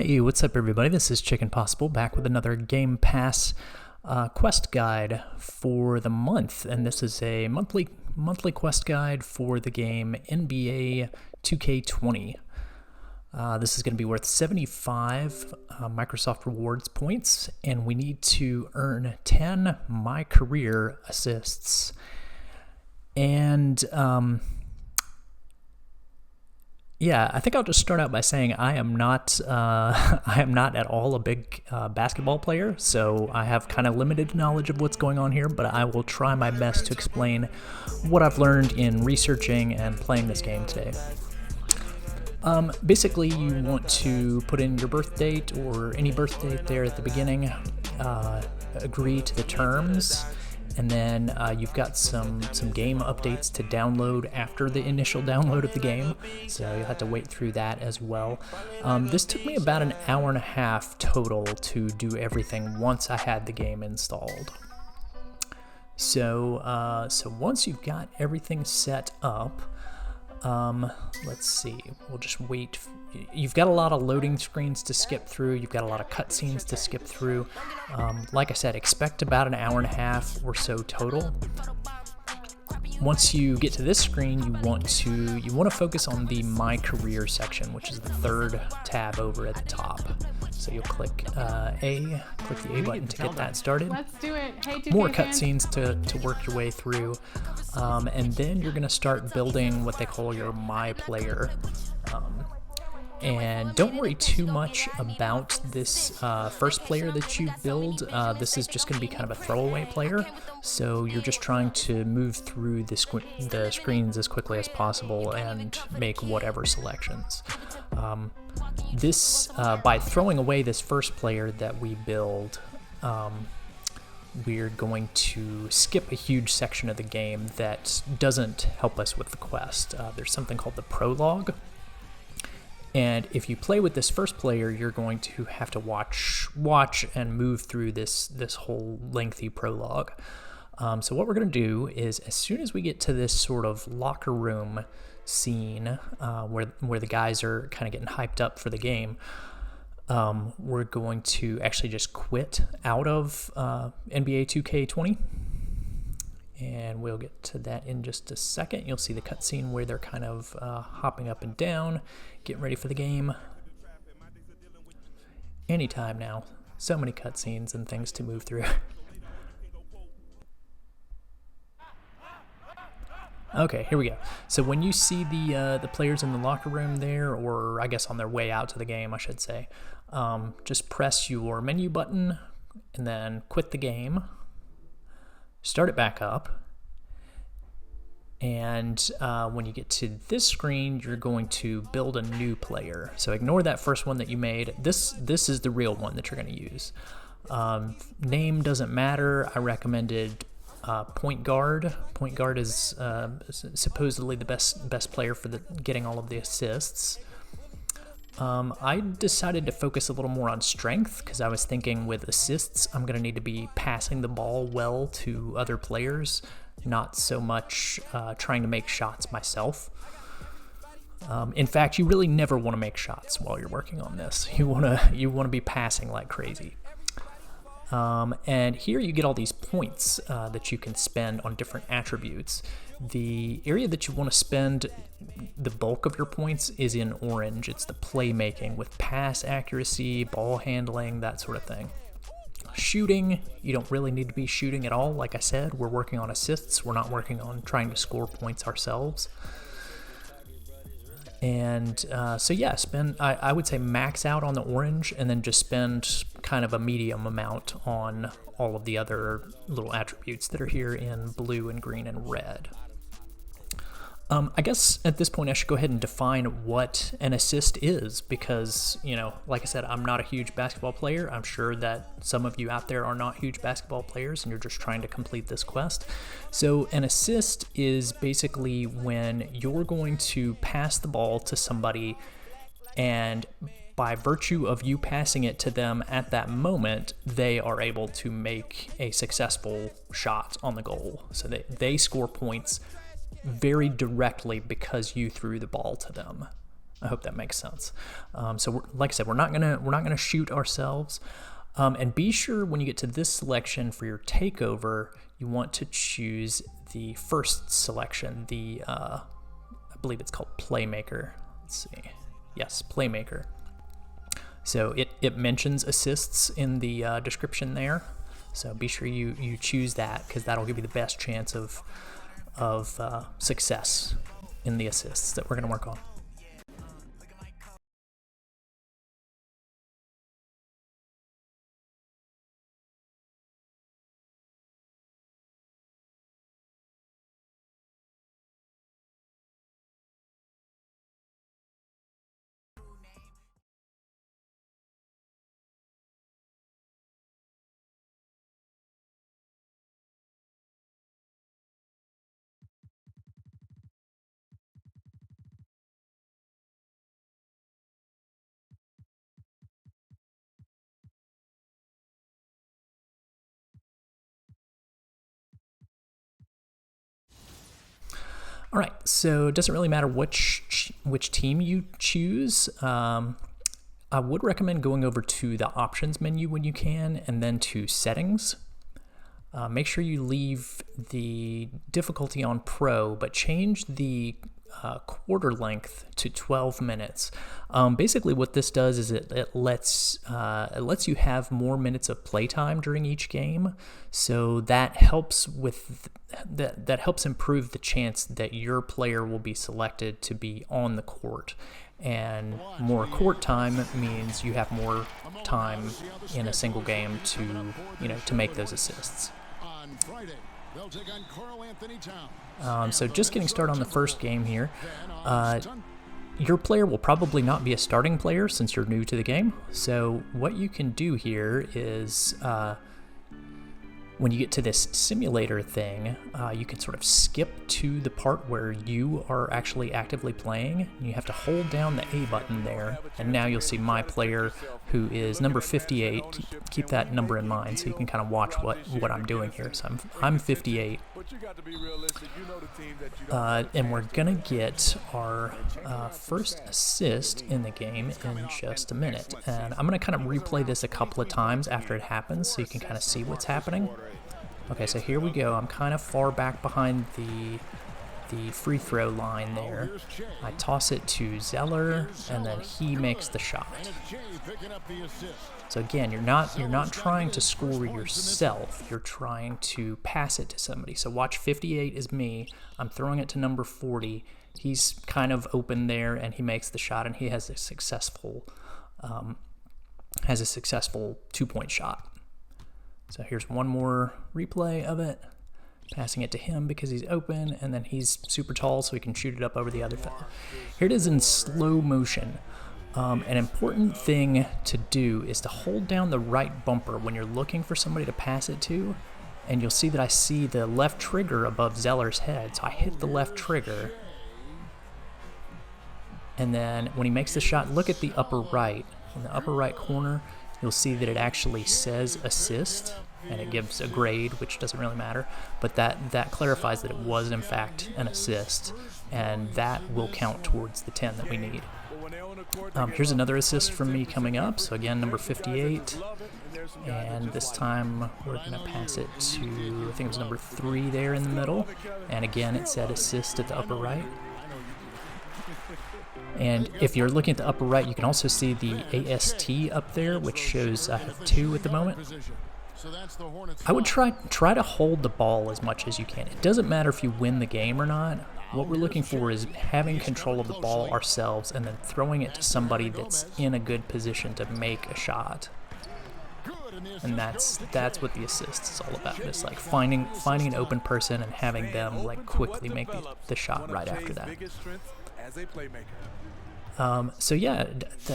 Hey, what's up everybody? This is Chicken Possible back with another Game Pass quest guide for the month, and this is a monthly quest guide for the game NBA 2K20. This is going to be worth 75 Microsoft Rewards points, and we need to earn 10 MyCAREER Assists. And yeah, I think I'll just start out by saying I am not at all a big basketball player, so I have kind of limited knowledge of what's going on here, but I will try my best to explain what I've learned in researching and playing this game today. Basically, you want to put in your birth date or any birth date there at the beginning, agree to the terms, and then you've got some game updates to download after the initial download of the game, so you'll have to wait through that as well. This took me about an hour and a half total to do everything once I had the game installed. So once you've got everything set up, let's see, we'll just wait. You've got a lot of loading screens to skip through. You've got a lot of cutscenes to skip through. Like I said, expect about an hour and a half or so total. Once you get to this screen, you want to focus on the MyCAREER section, which is the third tab over at the top. So you'll click the A button to get that started. Let's do it. Hey, more cutscenes to work your way through, and then you're gonna start building what they call your MyPlayer. And don't worry too much about this first player that you build. This is just going to be kind of a throwaway player, so you're just trying to move through the screens as quickly as possible and make whatever selections. By throwing away this first player that we build, we're going to skip a huge section of the game that doesn't help us with the quest. There's something called the Prologue. And if you play with this first player, you're going to have to watch and move through this whole lengthy prologue. So what we're going to do is, as soon as we get to this sort of locker room scene where the guys are kind of getting hyped up for the game, we're going to actually just quit out of NBA 2K20. And we'll get to that in just a second. You'll see the cutscene where they're kind of hopping up and down, getting ready for the game. Anytime now. So many cutscenes and things to move through. Okay, here we go. So when you see the players in the locker room there, or I guess on their way out to the game, I should say, just press your menu button and then quit the game. Start it back up, and when you get to this screen, you're going to build a new player. So ignore that first one that you made. This is the real one that you're going to use. Name doesn't matter. I recommended point guard. Point guard is supposedly the best player for getting all of the assists. I decided to focus a little more on strength because I was thinking with assists, I'm going to need to be passing the ball well to other players, not so much trying to make shots myself. In fact, you really never want to make shots while you're working on this. You want to be passing like crazy. And here you get all these points that you can spend on different attributes. The area that you want to spend the bulk of your points is in orange. It's the playmaking with pass accuracy, ball handling, that sort of thing. Shooting, you don't really need to be shooting at all. Like I said, we're working on assists. We're not working on trying to score points ourselves. And so yeah, I would say max out on the orange and then just spend kind of a medium amount on all of the other little attributes that are here in blue and green and red. I guess at this point I should go ahead and define what an assist is because, like I said, I'm not a huge basketball player. I'm sure that some of you out there are not huge basketball players and you're just trying to complete this quest. So an assist is basically when you're going to pass the ball to somebody, and by virtue of you passing it to them at that moment, they are able to make a successful shot on the goal. So they score points very directly because you threw the ball to them. I hope that makes sense. So like I said, we're not gonna shoot ourselves. And be sure when you get to this selection for your takeover, you want to choose the first selection, the I believe it's called Playmaker. Let's see. Yes, Playmaker. So it mentions assists in the description there. So be sure you choose that, because that'll give you the best chance of success in the assists that we're going to work on. All right, so it doesn't really matter which team you choose. I would recommend going over to the options menu when you can, and then to settings. Make sure you leave the difficulty on pro, but change the quarter length to 12 minutes. Basically what this does is it lets you have more minutes of playtime during each game, so that helps with that helps improve the chance that your player will be selected to be on the court. And more court time means you have more time in a single game to make those assists. So just getting started on the first game here. Your player will probably not be a starting player since you're new to the game. So what you can do here is when you get to this simulator thing, you can sort of skip to the part where you are actually actively playing. You have to hold down the A button there, and now you'll see my player, who is number 58. Keep that number in mind so you can kind of watch what I'm doing here. So I'm 58. And we're gonna get our first assist in the game in just a minute. And I'm gonna kind of replay this a couple of times after it happens so you can kind of see what's happening. Okay, so here we go. I'm kind of far back behind the free throw line there. I toss it to Zeller, and then he makes the shot. So again, you're not trying to score yourself. You're trying to pass it to somebody. So watch, 58 is me. I'm throwing it to number 40. He's kind of open there, and he makes the shot, and he has a successful 2-point shot. So here's one more replay of it. Passing it to him because he's open, and then he's super tall so he can shoot it up over the other fella. Here it is in slow motion. An important thing to do is to hold down the right bumper when you're looking for somebody to pass it to, and you'll see that I see the left trigger above Zeller's head, so I hit the left trigger. And then when he makes the shot, look at the upper right. In the upper right corner, you'll see that it actually says assist, and it gives a grade, which doesn't really matter, but that clarifies that it was in fact an assist, and that will count towards the 10 that we need. Here's another assist from me coming up, so again, number 58, and this time we're going to pass it to, I think it was number 3 there in the middle, and again it said assist at the upper right. And if you're looking at the upper right, you can also see the AST up there, which shows I have 2 at the moment. I would try to hold the ball as much as you can. It doesn't matter if you win the game or not. What we're looking for is having control of the ball ourselves and then throwing it to somebody that's in a good position to make a shot. And that's what the assist is all about. It's like finding an open person and having them like quickly make the shot right after that. So yeah,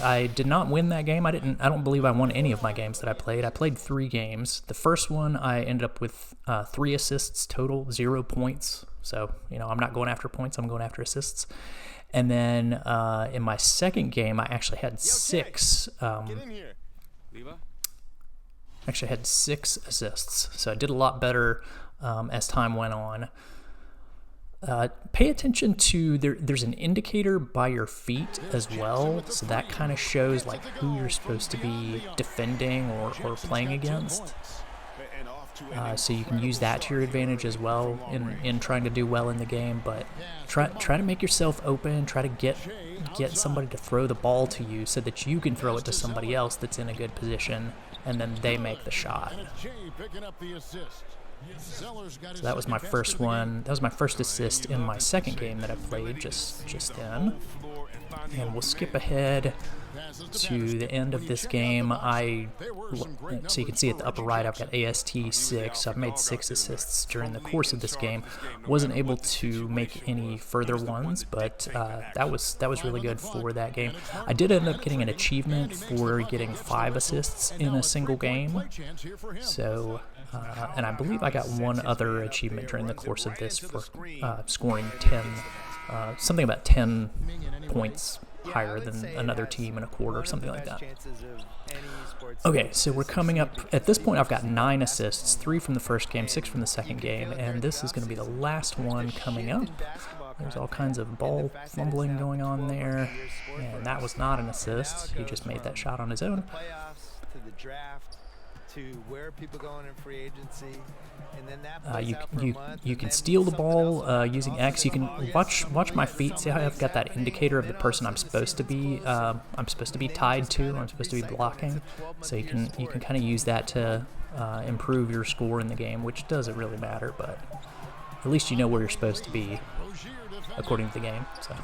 I did not win that game. I don't believe I won any of my games that I played. I played 3 games. The first one I ended up with 3 assists total, 0 points. So, I'm not going after points, I'm going after assists. And then in my second game, I actually had 6. Actually had 6 assists. So I did a lot better as time went on. Pay attention to, there's an indicator by your feet as well, so that kind of shows like who you're supposed to be defending or playing against. So you can use that to your advantage as well in trying to do well in the game, but try to make yourself open, try to get somebody to throw the ball to you so that you can throw it to somebody else that's in a good position, and then they make the shot. So that was my first one. That was my first assist in my second game that I played just then. And we'll skip ahead to the end of this game. So you can see at the upper right, I've got AST 6. So I've made 6 assists during the course of this game. Wasn't able to make any further ones, but that was really good for that game. I did end up getting an achievement for getting 5 assists in a single game. So, and I believe I got one other achievement during the course of this for scoring 10. Something about 10 points higher than another team in a quarter, something like that. Okay, so we're coming up, at this point I've got 9 assists, 3 from the first game, 6 from the second game, and this is going to be the last one coming up. There's all kinds of ball fumbling going on there, and that was not an assist. He just made that shot on his own. To where people going in free agency, and then you can steal the ball using X. You can watch my feet. See how I've got that indicator of the person I'm supposed to be tied to. I'm supposed to be blocking. So you can kind of use that to improve your score in the game, which doesn't really matter, but at least you know where you're supposed to be according to the game. So.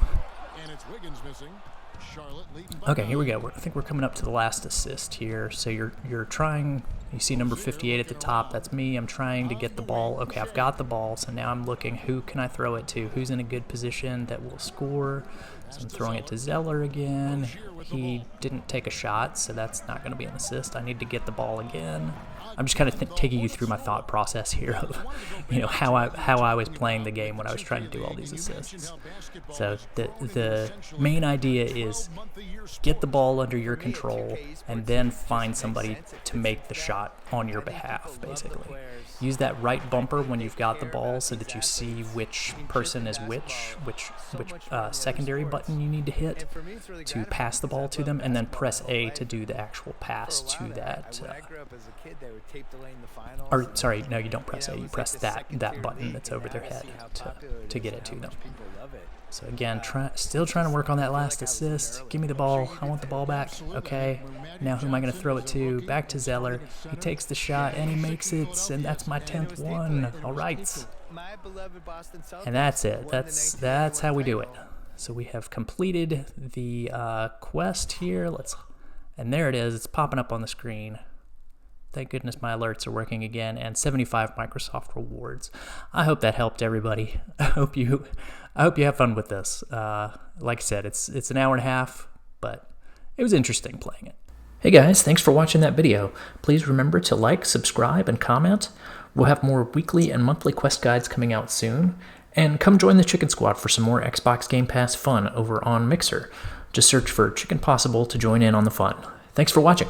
Okay, here we go. I think we're coming up to the last assist here. So you're trying, you see number 58 at the top, that's me. I'm trying to get the ball. Okay, I've got the ball, so now I'm looking who can I throw it to, who's in a good position that will score. So I'm throwing it to Zeller again. He didn't take a shot, so that's not going to be an assist. I need to get the ball again. I'm just kind of taking you through my thought process here of, how I was playing the game when I was trying to do all these assists. So the main idea is get the ball under your control and then find somebody to make the shot on your behalf, basically. Use that right bumper when you've got the ball so that you see which person is which secondary button you need to hit to pass the ball to them, and then press A to do the actual pass to that. Or sorry, no, you don't press A. You press that button that's over their head to get it to them. So again, still trying to work on that last assist. Give me the ball. I want the ball back. Okay. Now who am I going to throw it to? Back to Zeller. He takes the shot and he makes it, and that's my 10th one. All right. And that's it. That's how we do it. So we have completed the quest here. And there it is. It's popping up on the screen. Thank goodness my alerts are working again, and 75 Microsoft rewards. I hope that helped everybody. I hope you have fun with this. Like I said, it's an hour and a half, but it was interesting playing it. Hey guys, thanks for watching that video. Please remember to like, subscribe, and comment. We'll have more weekly and monthly quest guides coming out soon. And come join the Chicken Squad for some more Xbox Game Pass fun over on Mixer. Just search for Chicken Possible to join in on the fun. Thanks for watching.